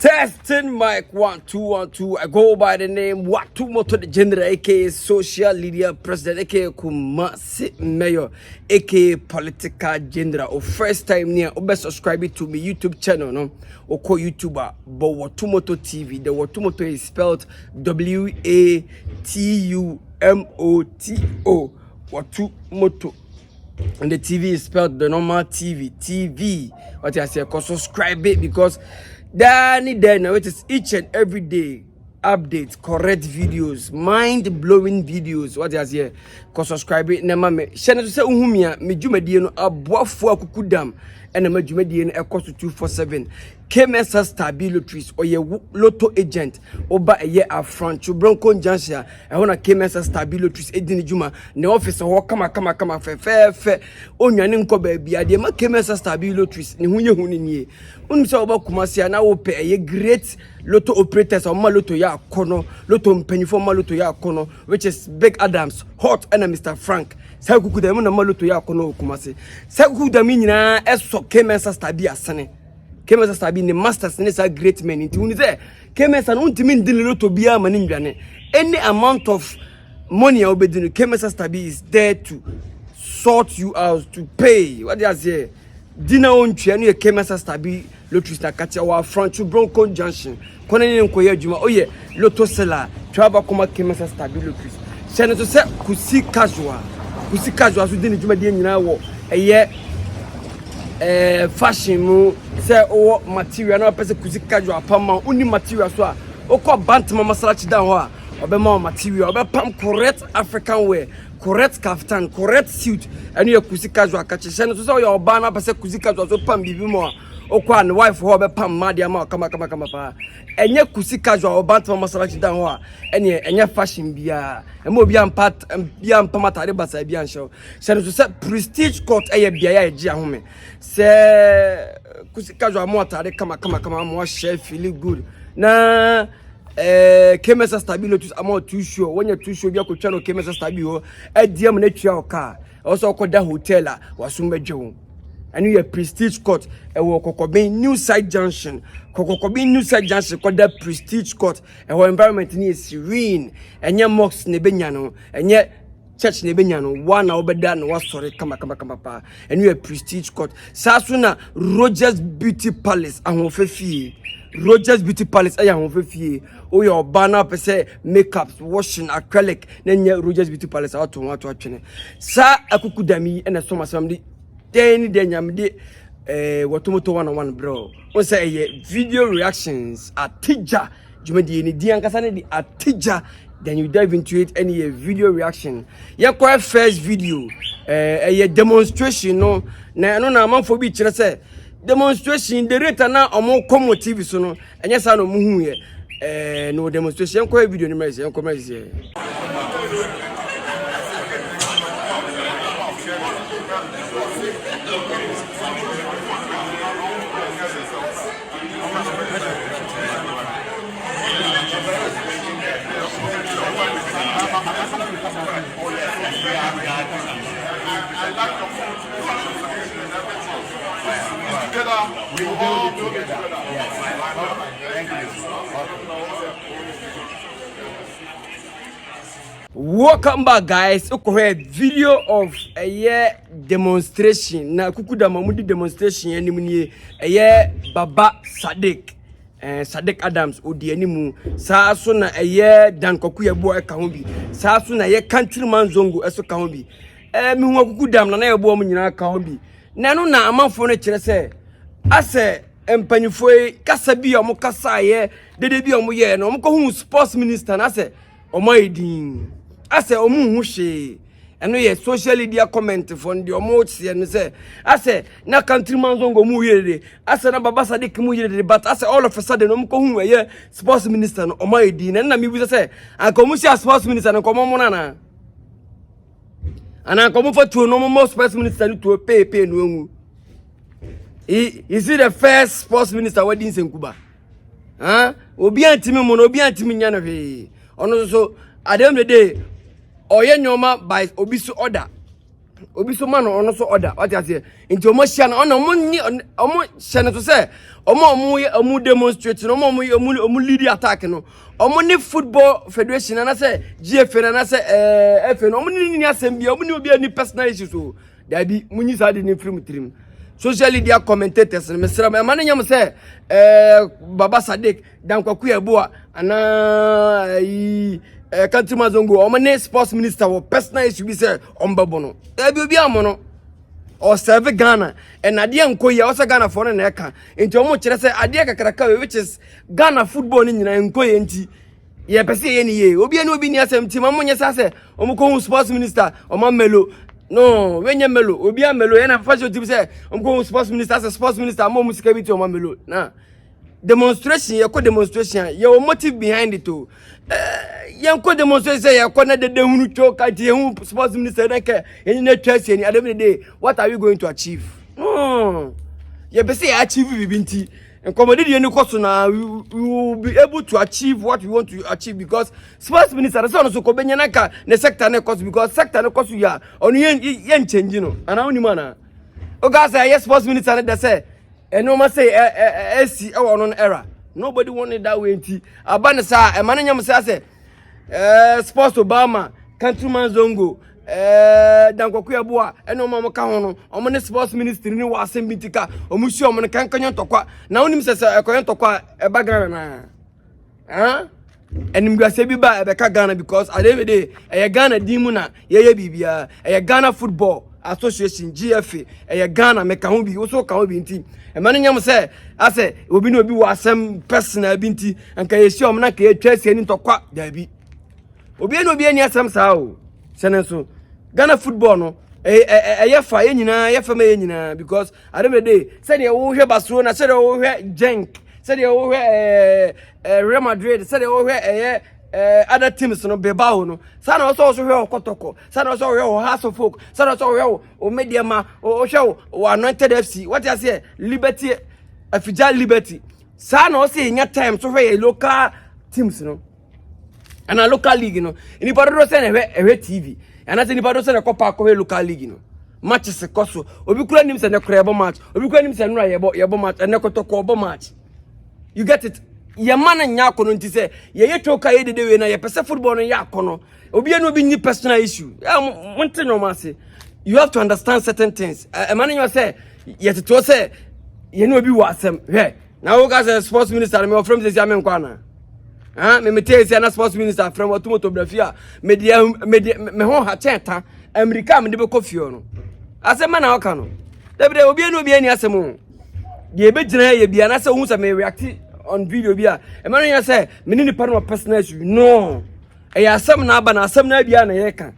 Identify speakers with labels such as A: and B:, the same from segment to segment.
A: Testing mic 1 2 1 2. I go by the name Watumoto the General, aka Social Media President, aka Kumasi Mayor, aka Political General. Or first time near, or best subscribe to my YouTube channel, no, or call YouTuber, but Watumoto TV. The Watumoto is spelled WATUMOTO. Watumoto. And the TV is spelled the normal TV. What I say, subscribe it because Danny now it is each and every day updates, correct videos, mind-blowing videos. What I say, subscribe it. Na mama, channel to say uhumia me dwumadie no aboafo akukudam and na dwumadie no ekɔ so 247. KwawKese stabilities or your lotto agent oba a year affront to Bronco Junction. I want a KwawKese stabilities edin juma. The office or come fair on your ninko baby. I demand KwawKese stabilities ni huni. Unsa oba kumasi na ope a great lotto operators or maloto ya kono, lotto mpenifo maloto ya kono, which is Big Adams, Hot and Mr. Frank. Sakuku de mona maloto ya kono kumasi. Sakuku da minina eso KwawKese stabia sane. KwawKese stabi ni masters ne sa great men inti uni say KwawKese no ntimi ndin lotto bia mani ndwane. Any amount of money obedinu KwawKese stabi is there to sort you out, to pay. What do I say? Dina on twanu ye KwawKese stabi lottery na katia wa front to Bronco Junction. Kona ni nkoye adwuma oye lotto seller twaba koma KwawKese stabi lottery. Channel to say kusi casual so dini dwuma de nyina wo eye fashion mu say o material na pese kusi casual pam uni material so a okọ bantama masalachi dan ho a obema material obepam correct African wear, correct kaftan, correct suit and you kusi casual kache channel to say your oba na pese kusi casual so pam bibi mo okwa and wife ho obepam made ama kama pa enye kusi casual obantama masalachi dan ho a enye fashion bia emo bia matare basa bia show channel to say prestige court bia ya eji ahome say kusi casual mo atare kama mo share feel good na KwawKese stabilities amount too sure when you too sure bia ko twano KwawKese stabi ho adiem na twia oka also okoda hotel a wasumbejo and you prestige court wo Kokobin new side junction koda prestige court environment ni serene enye mosque ne benya no enye church ne benya no one na obeda no wasore kama pa and you prestige court sasuna Rogers Beauty Palace ahofefie Rogers Beauty Palace aya ahofefie o your banner per se makeups washing acrylic na nya Rogers Beauty Palace ato atwene sa akukudami na so masamdi deni nyamde Watumoto 101 bro o say video reactions atija jumadi ni di ankasa ne di atija. Then you dive into it any video reaction. Yeah, quite first video a demonstration no na manfo bi kire say demonstration the rate na omo komo TV so no enya sa no muhu ye no demonstration quite video ni message enko message.
B: We all do it together. Yes. Thank
A: you. Welcome back, guys. Okay, video of a year demonstration. Na kukuda mamudi demonstration yani muni a year Baba Sadiq. Sadiq Adams odi animu saa so na a year Dan Kokuya bo eka ho bi. Saa so na ye countryman zongo eso ka ho bi. Mi hu akukudam na ye bo mu nyina ka ho bi. Na no na amanfo no kire se ase empanyifo kasa bi omo kasa ye dede bi omo ye no omo ko hu sports minister na ase omo edin ase omo hu hwe eno ye social media comment from the omo tie no se ase na countryman zongo mu yede ase na Baba Sadiq mu yede but ase all of a sudden omo ko hu ye sports minister no omo edin na mi bu se anka omo sia sports minister no ko omo na ana ko mo fa tuo no mo sports minister no to pay no hu. Is it the first sports minister wedding Senkuba? Huh? Obi antimi mo no obi antimi nya no hwe. Ono so at the end of the day oye nyoma by obi so order. obi so man ono so order what you say nti omo hia na ono omo hia na to say omo demonstrate no omo lead attack no omo ni football federation na say GFA na say FA no omo ni asem bia omo ni obi ani personal issues so da bi munyi sa de ni film trim social media commentators me sra me man nyam say Baba Sadik dan kwaku eboa ana country mazongo omane sports minister wo personal issue be say ombebono e bi obi amono o serve Ghana and ade enkoye o say Ghana for na eka enti omo kire say ade kakraka which is Ghana football ni nyina enkoye enti ye pese ye ni ye obi ani obi ni asem ti mamonye sa say omo ko sports minister omo melo no wenye melo obi amelo ye na fashion tip say omo ko sports minister say sports minister mo musika bi ti omo melo na demonstration ye ko demonstration ye o motive behind it o yanko demonstration say yakọ na de hunu choka ti hu sports minister na ke eni na twase ni at the end of the day what are we going to achieve you be say achieve bibinti nkomodi de ni koso na we will be able to achieve what we want to achieve because sports minister say on so ko benya na ka na sector na koso because sector na koso ya onu yen change no ana oni mana o ga say yes sports minister na say eno ma say AC e wo no era nobody wanted that way nti abane sa e man nyam say sports Obama countryman zongo dankwaku eboa eno mo ka ho no omo ne sports ministry ni wa asem bitika omo hyi omo ne kankanyo tokwa na onim se ekoyo tokwa e ba Ghana na enim gwase bi ba e be ka Ghana because at the end of the day e Ghana dimu na ye bibia e Ghana football association GFA e Ghana me ka ho bi wo so ka ho bi nti e man nyam se ase obi no obi wa asem personal bi nti anka ye hyi omo na ka ye twase ni tokwa da bi obi no obi ani asem sa o senenso Ghana football no fa ye nyina ye fa ma ye nyina because at the end of the day say dey wo hwe Barcelona say dey wo hwe Genk say dey wo hwe Real Madrid say dey wo hwe other teams no Bilbao no say na so hwe Kotoko say na so hwe House of Folk say na so hwe o Mediama o hwe o Anointed FC what you say Liberty Afija Liberty say na so nya time so hwe local teams no and a local league no ini padro say na hwe TV and ati ni padro say na kopa ko local league no matches koso obi kura nim say na kura yebo match obi kura nim say nura yebo match and kotoko obo match you get it ye man nya akono nti say ye toka ye de we na ye pese football no ya akono obi eno obi ni personal issue monte no ma say you have to understand certain things a man nya say ye to say ye no obi wa asem he na wo ga say sports minister me from say amen kwana me tell you na sports minister from automobiography me ho ha cheta America me de be kofio no asema na oka no debere obi enu obi ani asemo de be gina ye bia na se hu se me react on video bia e man ya say me ni pa no personal issue no e ya asem na aba na asem na bia na ye ka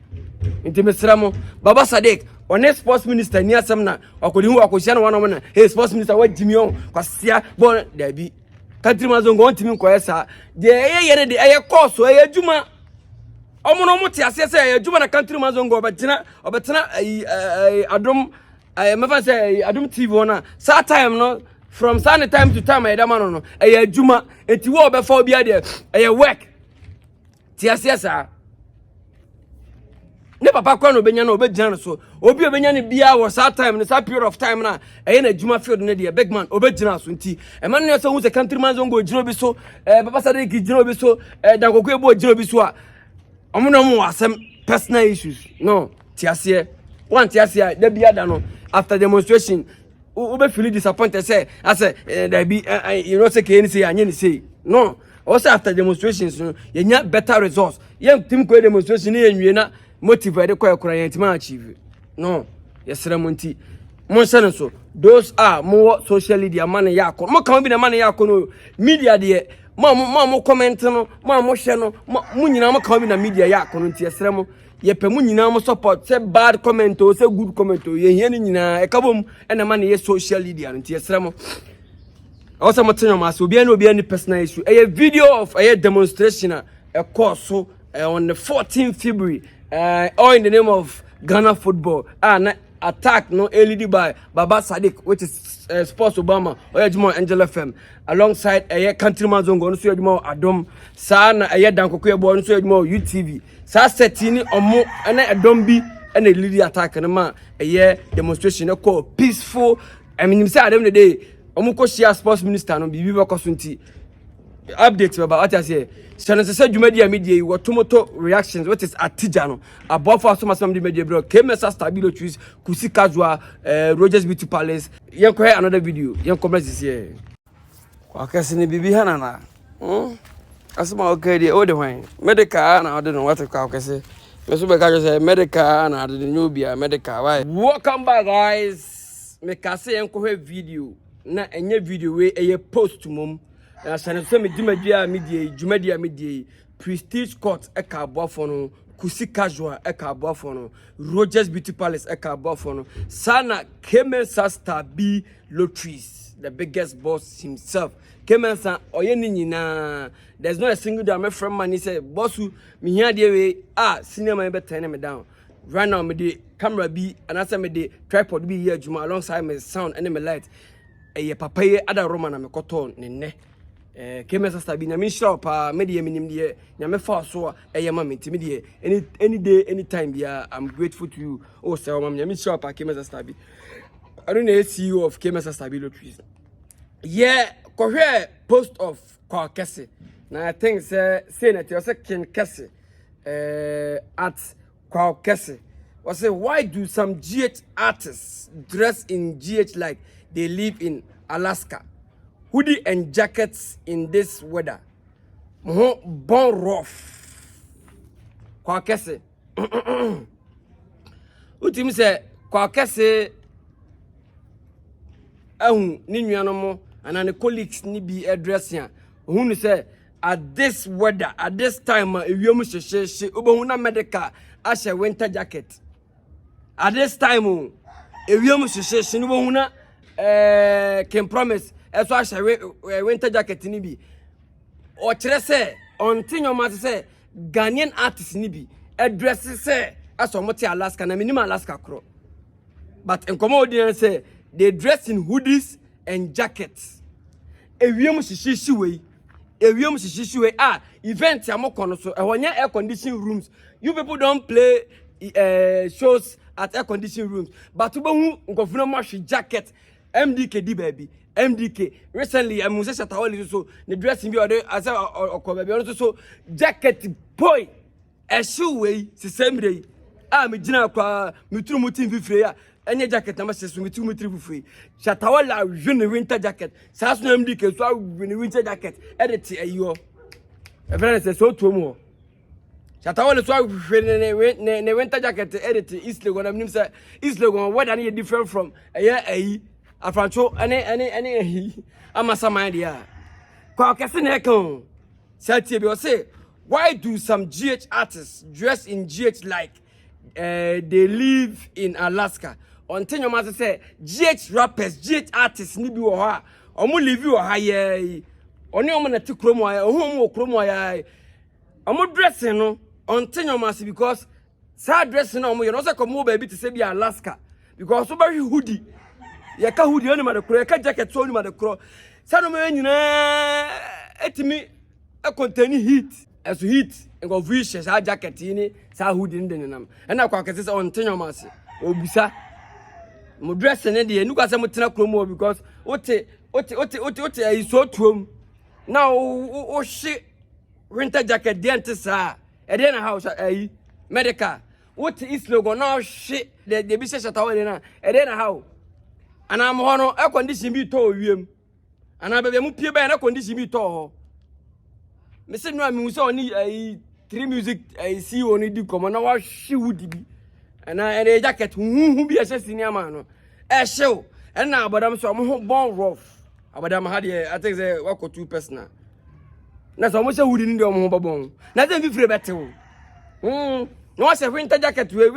A: nti me sramo Baba Sadik one sports minister ni asem na akodi hu akohia na wana na hey sports minister wa jimi on kwasia bon da bi country mazongo ntimi nkoyesa de ye ne de eye course eye adwuma omo no muti ase se eye adwuma na country mazongo obetena adom mefa say adom TV ona sa time no from sun time to time eye dama no eye adwuma enti wo obefa obi ade eye work ti ase sa ne papa kwa no benya na obegina so obi obenya ne bia wo sa time ne sa period of time na eye na adwuma field ne de big man obegina so nti e man ne so hu se country man zongo gina obi so Baba Sadik gina obi so dankoku ebo gina obi so a omo no mo asem personal issues no ti ase one ti ase da bia da no after demonstration obe feel disappointed say ase da bi you know say can say anye ni say no also after demonstrations no ye nya better results ye team ko demonstration ye nwie na motivate kwa kura yentima achieve no yesere monti mon sene so those are more social media man ya akọ mo kan bi na man ya akọ no media de mo comment no mo share no mo nyina mo kan bi na media ya akọ no nti yesere mo ye pe mo nyina mo support say bad comment o say good comment o ye hia ni nyina e ka bom e na man ye social media nti yesere mo also mo tenyo ma so obi ani personal issue a video of a demonstration a course on the 14th February all in the name of Ghana football and attack no LED by Baba Sadik which is sports Obama Oyejimo Angel FM alongside a countryman zongo no so Oyejimo Adom sa na dankoku ebo no so Oyejimo UTV sa setini omo na Adom bi and a lady attack and a man a year demonstration called peaceful. I mean, say at the end of the day, Omuko share sports minister no bibi bakosunti update about what I say. So na say Jumedia media you tomato reactions what is atijano above for so much media bro KwawKese stabilo choose kusi casual Rogers Beauty Palace yanko hear another video yanko comment this here KwawKese ni bibi hanana asema okay dey all the wine medical na don't know what KwawKese me so be ka say medical na the new bia medical why welcome back guys me ka say yanko hear video na enye video we eye post mum asane so me dimadia media prestige court e ka aboafo no kusi casual e ka aboafo no Rogers Beauty Palace e ka aboafo no sana KwawKese star B lotteries the biggest boss himself KwawKese oye ni nyina there's not a single day my friend man he say boss me here dey we cinema be turn me down right now me the camera B and I say me the tripod B here juma alongside my sound and my light papa ye ada Roma na me koton ne KwawKese star bi na me shop me de minim de nya me fa so ma me ntimi de any day anytime bia I'm grateful to you oh say mam nya me shop KwawKese star bi I don't know CEO of KwawKese star bi lotteries yeah ko hwe post of KwawKese na I think say na te say KwawKese at KwawKese was say why do some GH artists dress in GH like they live in Alaska? Hoodie and jackets in this weather. Bon rough. KwawKese. Utim say KwawKese ni nuanom and an colleagues ni bi address ya. Who say at this weather, at this time, ewiom sheshe obo na medical ashe winter jacket. At this time, ewiom sheshe ni obo na can promise as I share winter jacket ni bi o kire say on tinyo ma say Ghanaian artist ni bi address say as omoti Alaska na minimum Alaska kro but in common audience say they dress in hoodies and jackets ewiem shishishi we event amokono so ehonye air conditioning rooms you people don't play shows at air conditioning rooms but ubehu nkofuna mashi jacket MDK di baby MDK recently I'm say Shatawale so the dressing be order as baby so jacket boy a shoe way the same day me gina kwa mitru mutin fifre ya enye jacket na masesu mitru mitru fifre Shatawale win winter jacket sasu MDK so win winter jacket edit ayo e friend say so tuomo Shatawale so ne winter jacket edit East Legon am nim say East Legon weather na different from ayi Afrancho any amasama dia KwawKese na ekon say be say why do some GH artists dress in GH like they live in Alaska until your mother say GH rappers GH artists ni bi wo ha omo live wo ha ye oni omo na ti kromo ya ohun omo kromo ya omo dressing no until your mother because sa dressing no omo you know say komo baby to say be Alaska because so very hoodie ya ka hoodie oni ma de kro ya ka jacket so oni ma de kro sa no me nyina etimi e contain heat as heat ngo vish sa jacket ni sa hoodie ndi nenam e na KwawKese say on tenyo mase obusa mo dress ne de nu kwa say mo tena kro mo because ote ai so tuom na o shi winter jacket de antisa e de na house ai medical what is logo na shi de bi se Shatawale na e de na how ana am hono air condition bi to wiem ana bebe mu pie ba na condition bi to ho me se no ami so oni 3 music see oni di komo na wa hwe wudi bi ana e jacket hu bi ese senior man no e hwe e na abadam so mo bon rough abadam ha de I think say wa ko 2 personal na so mo se wudi ni de mo babon na dem fi free betewo no wa se winter jacket we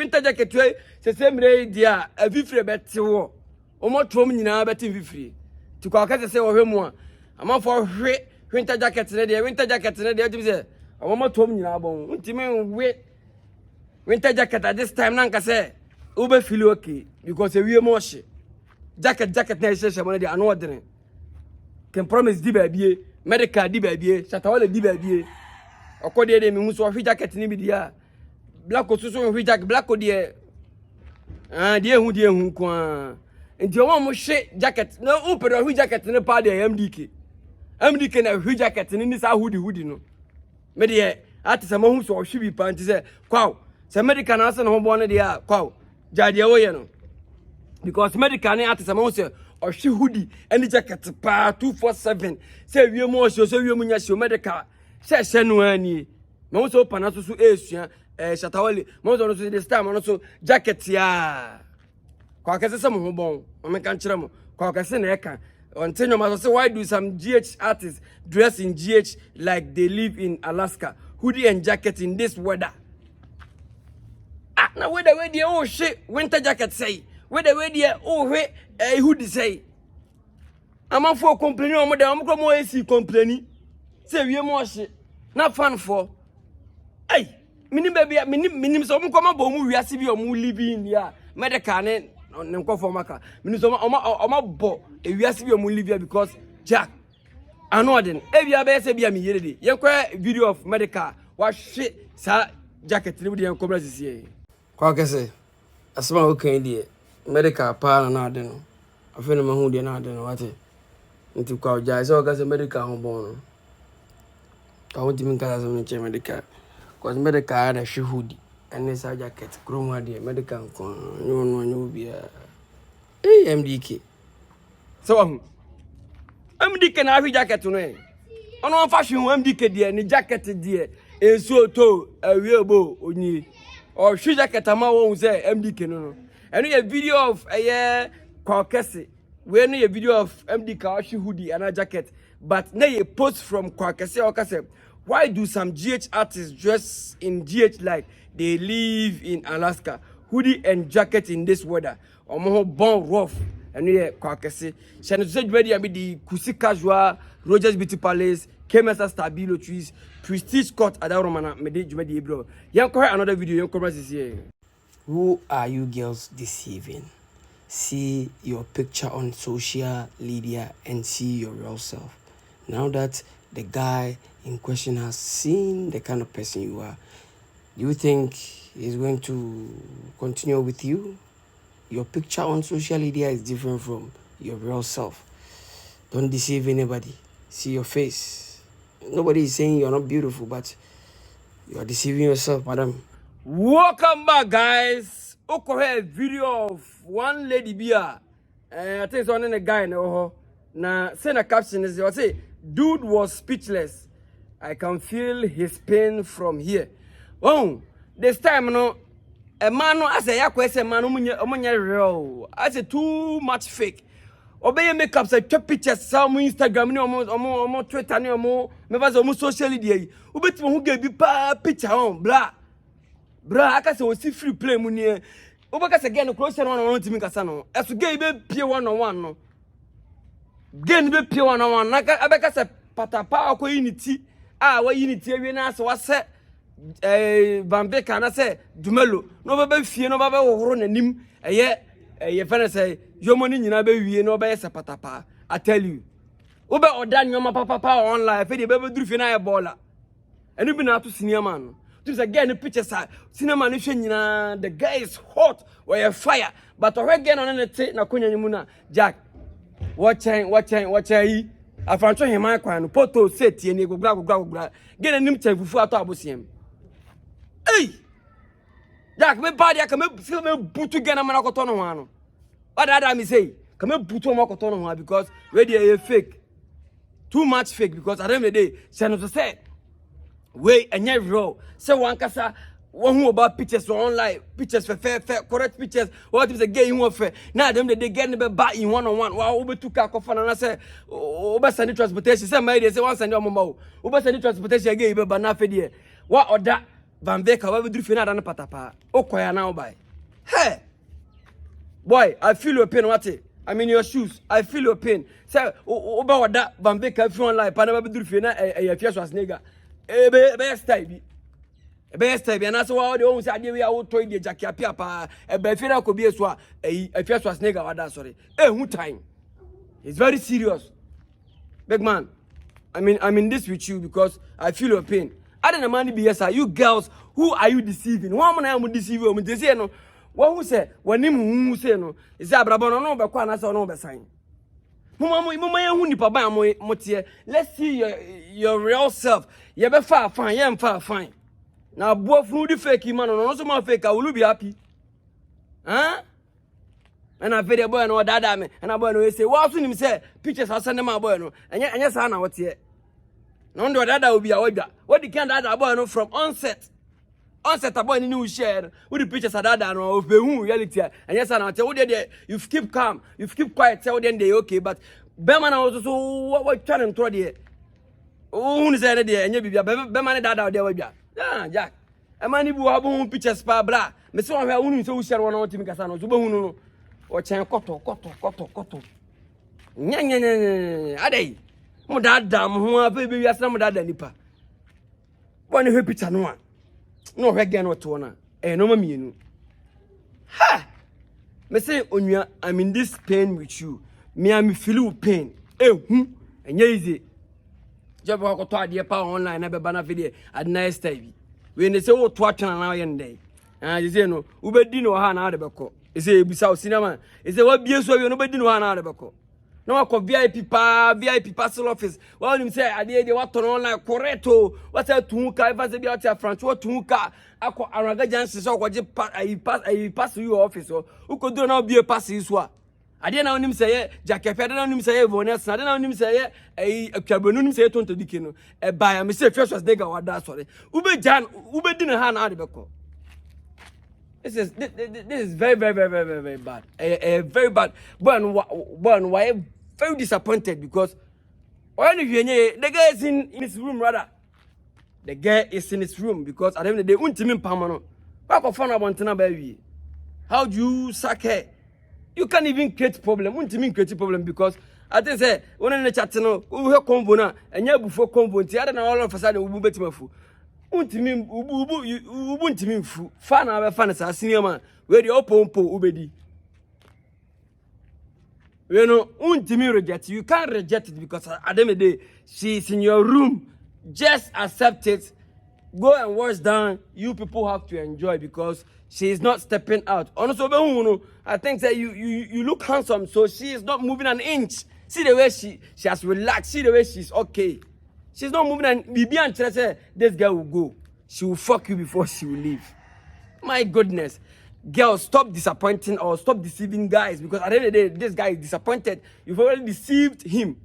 A: se semre dia a fi free betewo omo trom nyina betin fifiri ti KwawKese say ohwemu a amafo hwe winter jacket ne de tim say omo trom nyina bon ntimi we winter jacket at this time na nka say ube feel okay because we mo hye jacket na hye mo de ano odene can promise di baabie medical di baabie Shatawale di baabie okode de mi hu so hwe jacket ni bi dia black so hwe jacket black de deɛ hu kwa nti o mo hwe jacket na o pɛ do jacket ne pa de MDK na hwe jacket ne ni sa hoodie no me de ate se mahu so hwe bi pa nti se kwaw se medical na se no ho bo ne de a kwaw jade wo ye no because medical ne ate se mahu se hwe hoodie and jacket pa 247 se wie mo so se wie mo nya se medical se no ani mahu so pa na so esua shatawale mahu so no so this time no so jacket ya KwawKese se mo ho bon o me kan kire mo KwawKese na e kan until no matter say why do some GH artists dress in GH like they live in Alaska, hoodie and jacket in this weather? Now where the oh shit winter jacket say, where the oh hoodie say. I'm for complaining on the more AC complaining. Say we more shit. Not fun for. Hey, minim baby, minim so come about we are see you living here. Medical nko for maka mini so o bo e wiase bi o mu live because Jack anodin e bia be se bia mi yere de yenkwa video of medical wa hwe sa jacket ni bi de yenkwa brasisi KwawKese asema o kan de medical pa na ade no afi no mahu de na ade no wate nti kwa ja se o ka se medical ho bon no ka won timi ka se che medical cause medical na hwe hoodie and this jacket chrome de medical ko no bia MDK so MDK na afi jacket no ono fashion MDK de ni jacket de enso to awiebo onyi o hwe jacket ama won say MDK no eno ye video of KwawKese we no ye video of MDK hwe hoodie and a jacket but na ye post from KwawKese o ka say why do some GH artists dress in GH like they live in Alaska, hoodie and jacket in this weather? Omo bon rough and we KwawKese. She no say ready abi the Kusi Casual, Rogers Beauty Palace, KMS Stabilo Trees, Prestige Court ada Romana mede jumedi bro. Yan ko another video yan come this here. Who are you girls deceiving? See your picture on social media and see your real self. Now that the guy in question has seen the kind of person you are, do you think he's going to continue with you? Your picture on social media is different from your real self. Don't deceive anybody. See your face. Nobody is saying you're not beautiful, but you are deceiving yourself, madam. Welcome back, guys. Okay, video of one lady beer. I think it's one a guy now. Now, send a caption is I say, dude was speechless. I can feel his pain from here. Oh, this time no, a man no I say KwawKese man omunya real. I say too much fake. Obey makeup say take pictures some Instagram ni omo Twitter ni omo me va omo social media. Ubetimo hu ge bi pa picture on bla. Bra aka say o si free play mu ni. Obaka say gen close one on timi kasa no. Esu ge be pie one on one no. Gen be pie one on one. Na abeka say patapa akoyi ni ti. Ah wa yi ni ti awie na so wa se Bambeka na say dumelo no be fie no be wohoro nanim ye fene say yomoni nyina be wie no be se patapa. I tell you wo be oda nyoma papa online fe de be duru fie na ye baller enu bi na to cinema no to say get the pictures cinema no hwe nyina the guy is hot or a fire but we get on ne te na konya nyimu na Jack watch yi afancho hema kwan no poto set ye ne gogura get anim chafufu ato abosiem. Hey, Jack, me body, I can me put together man akoto no one. What that me say? Can me put on akoto no one because ready a fake, too much fake because at the end of the day, she no say, wait and yet raw. Say one kasa one who about pictures online, pictures for fair, correct pictures. What is the game you fair? Now them they get me back in one on one. Wow, over two car coffin and I say, over send transportation. Say my say one send your mama. Over send transportation again, but not for there. What or that? Bambeka wa duru fina dan patapa okoya now by hey boy I feel your pain what I'm in your shoes I feel your pain say oba wada Bambeka fi online pa na ba duru fina e fiaso asnega be style bi na so wa de o say ade we a wo toy de jackie apia pa e ba fina ko bi eso a e fiaso asnega wada sorry hu time it's very serious big man I'm in this with you because I feel your pain. I don't know money be yes, you girls, who are you deceiving? One man I am deceiving you. They say no, What who say when him who say no is abrabon no be kwa na say no be sign. Mama ya hu nipa ba motie. Let's see your real self. You be far fine, you far fine. Now both who the fake man no so man fake will be happy. Huh? And I video boy no dada me and I boy no say what him say pictures I send my boy no. Anya say na what here. No ndo dada will be a order. What the kind dada boy no from onset. Onset boy ni new share. With the pictures dada no of who reality. And yes na tell there you keep calm, you keep quiet tell them they okay but Bema na also so what trying to throw there. Who say there anya bibia Bema dada there we bia. Ah Jack. E mani bu abo pictures pa bra. Me say won hu say who share one on team kasa no so be hu no. O chen koto. Nya adai. Mo dada mo ho afa be wiase mo dada nipa. Won he picture no a. No hwege no to na. No ma mienu. Ha! Me say onua I'm in this pain with you. Me am feel pain. Enye easy. Job ko to ade pa online na be ba na video at nice time. We ne say wo to atwana na ye ndai. You say no, ubedi no ha na ade beko. You say ebisa o cinema. You say what bie so we no bedi no ha na ade beko. No ko VIP parcel office. Well him say ade dey what turn online correct o. What say tu ka if say be out here France what tu ka akọ araga jansi so ko je pass you office o. Uko do na bie pass iso a. Ade na onim say jakefe ade na onim say Voness ade na onim say atwabonu onim say tonto dike no. E ba ya me say first was dey ga wada sorry. Ubedi no ha na ade beko. This is very bad. Very bad. But why very disappointed because when the guy is in his room rather. The guy is in his room because at the end of the day, untimin pamano. How do you sack her? You can't even create problem. Untimin create problem because I think say when the chat no, we have convo na, and you before convo. The other all of a sudden we bet me fu. Untimin fu. Fan our fan as a senior man. Where the open po ubedi. You know, untimin reject. You can't reject it because at the end of the day, she's in your room. Just accept it. Go and wash down. You people have to enjoy because she is not stepping out. Honestly, I think that you look handsome, so she is not moving an inch. See the way she has relaxed. See the way she's okay. She's not moving an BB and say this girl will go. She will fuck you before she will leave. My goodness. Girls, stop disappointing or stop deceiving guys because at the end of the day, this guy is disappointed. You've already deceived him.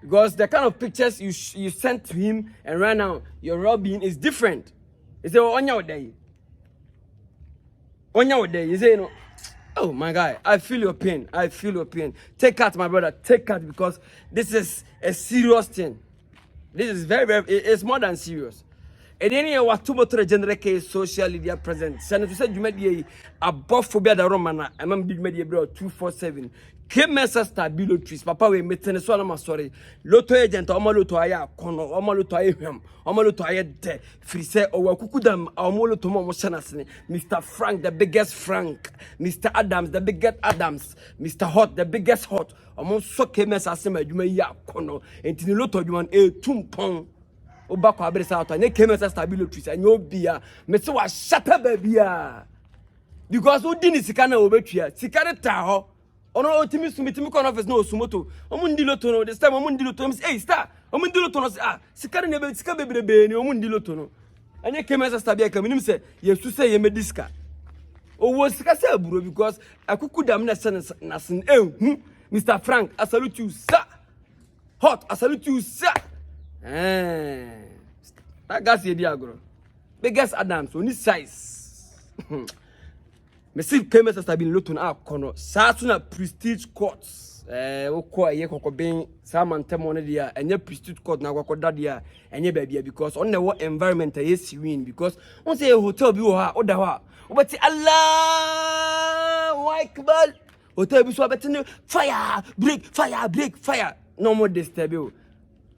A: Because the kind of pictures you sent to him and right now your well-being is different. You say, on your day. You say, oh my guy, I feel your pain. Take heart, my brother. Take heart because this is a serious thing. This is it's more than serious. And then you want to go to the general case social media present. Senator said you made a buff phobia the Romana. I remember big media bro 247. KwawKese stabilo trees. Papa we meeting so na sorry. Loto agent omo loto aya kono, omo loto aye hwam, omo loto aye de. Free say owa kukudam omo loto mo shanasene. Mr. Frank the biggest Frank, Mr. Adams the biggest Adams, Mr. Hot the biggest Hot. Omo so KwawKese asema adwuma ya kono. Enti loto adwuma tumpon. Oba kwa abresa auto. Ne KwawKese stabilo trees anyo bia. Me se wa shata babia. Because odi ni sika na obetua. Sika ne ta ho. Ono otimi sumiti mi office no osumoto omundi loto no this time omundi loto mi hey star omundi loto no sika ne be sika bebrebe ni omundi loto no anye KwawKese stabia ka minim se yesu se ye mediska owo sika se aburo because akuku dam na sen nasen Mr. Frank I salute you sir Hot I salute you sir that gas ye dia agro biggest Adams oni size me see KwawKese stabilo loto na akono sa so na prestige courts wokọ ye kokobin samantemo ne dia enye prestige court na kokoda dia enye baabia because on the environment ye serene because on say hotel bi wo ha oda ho a obeti Allah akbar hotel bi so abeti fire break no more disturb you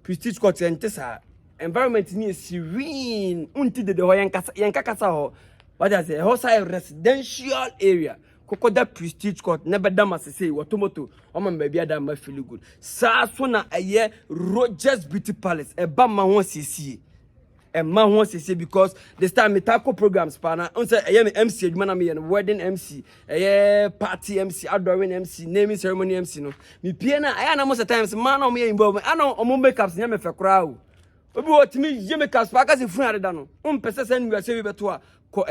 A: prestige court entesa environment ni serene unti de ho yankakasa ho what I say hosa residential area kokoda prestige court never dama say watomoto o man baby adam ma feel good sa so na aye Rogers Beauty Palace e ba ma won sisi and man wants to say because this time me tackle programs partner on say I am MC adwuma me wedding MC party MC adoring MC naming ceremony MC no me pie na I na most times man no me involve I no omo makeups nya me fe kra o obi what me je makeups pa ka se fun areda no pese say nwa se bi beto a ko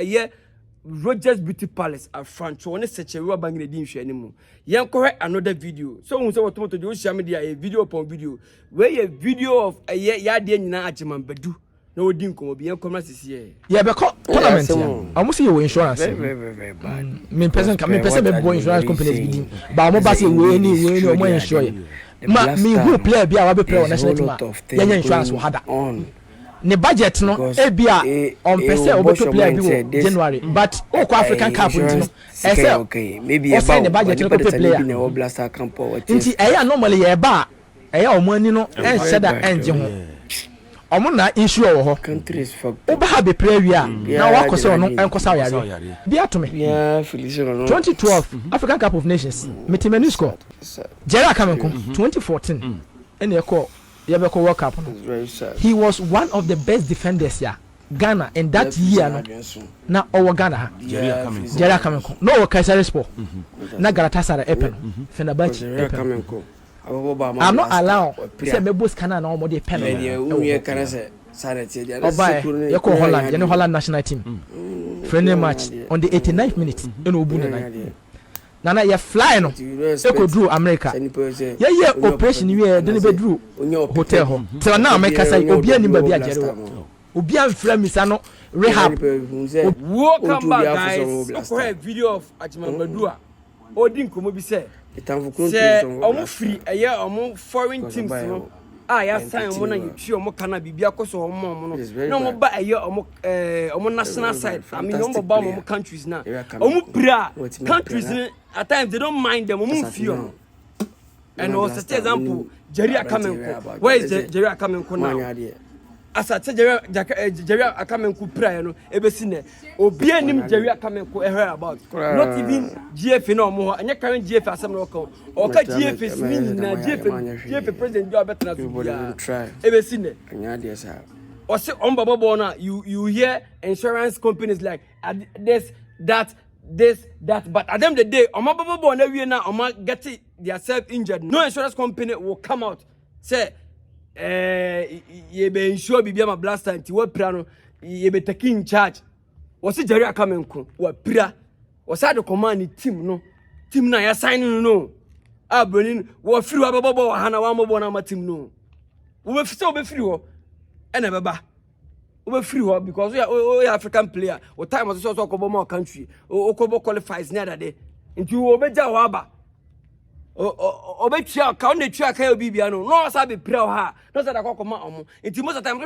A: Rogers Beauty Palace at Francho on such a rubber banging edition anymore. Yan correct another video. So we say what to do social media a video upon video. Where a video of a year na ajiman bedu. No dinko be yan commerce here. Yeah, because tournament. I must see your insurance. Very bad. Me person can me person be insurance companies be. But mo ba say we any o mo insure. Ma me who player be a we play on national team. Yan insurance we had on. Ne budget no ebia on pese obeto player bi January but oko African Cup ntino ese
B: okay maybe about
A: the budget no player
B: na blaster camp
A: nti normally ye ba omo ani no ense da enje ho omo na issue wo ho
B: countries for
A: oba ha be player wi a na wa kose ono enkosa yare bia to me 2012 African Cup of Nations metimani score Jera Kamenko 2014 ene eko Yabeko World Cup. He was one of the best defenders here. Ghana in that year no. Na our Ghana. Jera Kamenko. No KwawKese sport. Na Galatasaray Epen. Fenerbahce Epen. I'm not allowed. Say me boss Ghana na omo dey pen. Yako Holland, you Holland national team. Friendly match on the 89th minute. You know Nana ya fly no eko drew America ye operation we dey be drew hotel ho so na America say obi ani ba bi agere wo obi an fra misa no rehab welcome back guys for a video of Ajimambadu a odi nkomo bi say omo free omo foreign teams no ya sign omo na yetwi omo kana bibia koso omo no na omo ba omo national side I mean omo ba omo countries na omo bra countries at times they don't mind them omo feel and also for example Jerry Akamenko where is Jerry Akamenko now as I said Jerry Akamenko prayer no ebesi ne obi anim Jerry Akamenko hear about not even GF no omo anya current GF asem no ko oka GF is mean na GF president do abetna to try ebesi ne anya dey sir o say on babo na you hear insurance companies like this that but at the end of the day omo babo na wie na omo get themselves injured no insurance company will come out say ye be insure bibia ma blaster nti wa pra no ye be taking charge wo se Jerry Akamenko wa pra wo sa de command team na ya sign no abronin wo firi wa babo wa hana wa mobo na ma team no wo be fita wo be firi ho ena beba wo be firi ho because we African player wo time was so ko bo country o ko bo qualifies near that day nti wo be ja wa ba obetia ka on etua ka obibia no sa be pra ha no sa da kokoma omo nti most of time we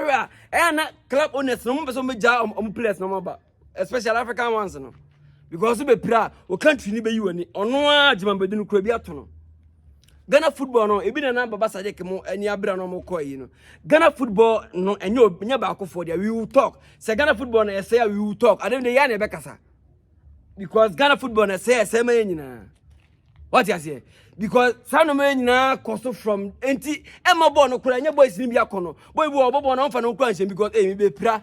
A: na club owners no mo be ja omo players no ba especially African ones no because be pra o country ni be yi wani ono Ajimambadu no kura bi ato no Ghana football no ebi na baba Sadek mo ani abra no mo ko yi no Ghana football no enya ba akofo dia we will talk say Ghana football na say we will talk adem de ya na be kasa because Ghana football na say ma nyina what you say because sanoma nyina cost from enti ema ball no kura nya boys ni bi akono boy bi obobo na mfa no kura nche because me be pra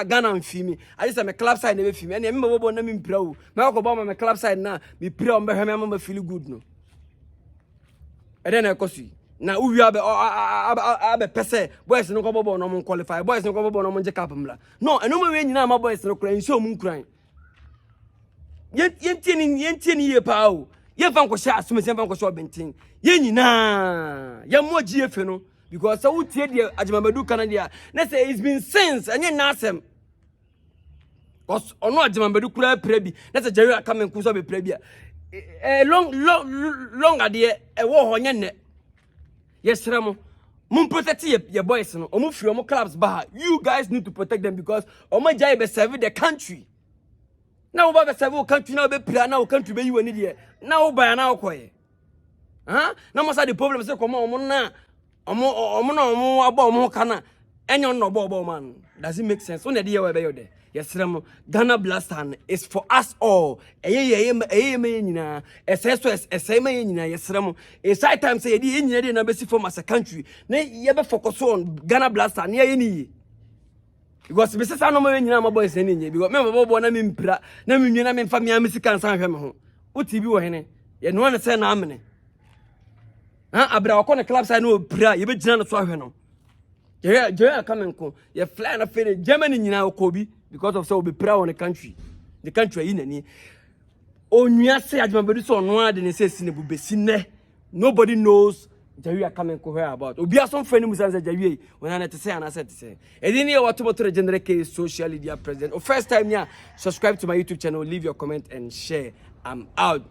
A: Ghana mfimi I say me club side na be fimi ene me bobo na me pra o me akobo me club side na me pra o me hwe me ma feel good no ede na ekosi na uwi abe pese boys no ko bobo no mo qualify boys no ko bobo no mo je cap mla no eno ma we nyina ma boys no kura nso mu nkran yentini ye pa o ye fan ko sha asumese fan ko sha bentin ye nyina ye mo GF no because so tie de Ajimambadu Canada na say it's been since anye nasem cause ono Ajimambadu kura prebi na say Jerry Akamenko so be prebi long ade e wo ho nye ne yesre mo mun protect your boys no omo free omo clubs ba you guys need to protect them because omo jai be serve the country. Now over the country now be plan now country be you any there. Now by now koye. Now must the problem say come on na omo aba omo kana enyo no bo man. Does it make sense? When the year we be there. Yes remo Ghana Blaster is for us all. Eye me nyina. Ese me nyina yes remo. It's high time say ye nyina dey na be see form as a country. Na ye be focus on Ghana Blaster na ye ni. because me say no ma nyina ma boys any nye because me bobo na me mpira na me nwina me mfa me amisi kan san hwe me ho uti bi wo hene ye no na say na amene ha abra wakɔ ne club side no pira ye be gina no so ahwe no je come nko ye fly na fe Germany nyina okobi because of so be pira on the country yi nani onua say adwuma bedu so no ade ne say sine bubesi ne nobody knows Jawi coming ko where about obi aso mfa ni musa say Jawi wona na te say ana say te say edini ye wato motor general KwawKese social media president o first time nya subscribe to my YouTube channel, leave your comment and share. I'm out.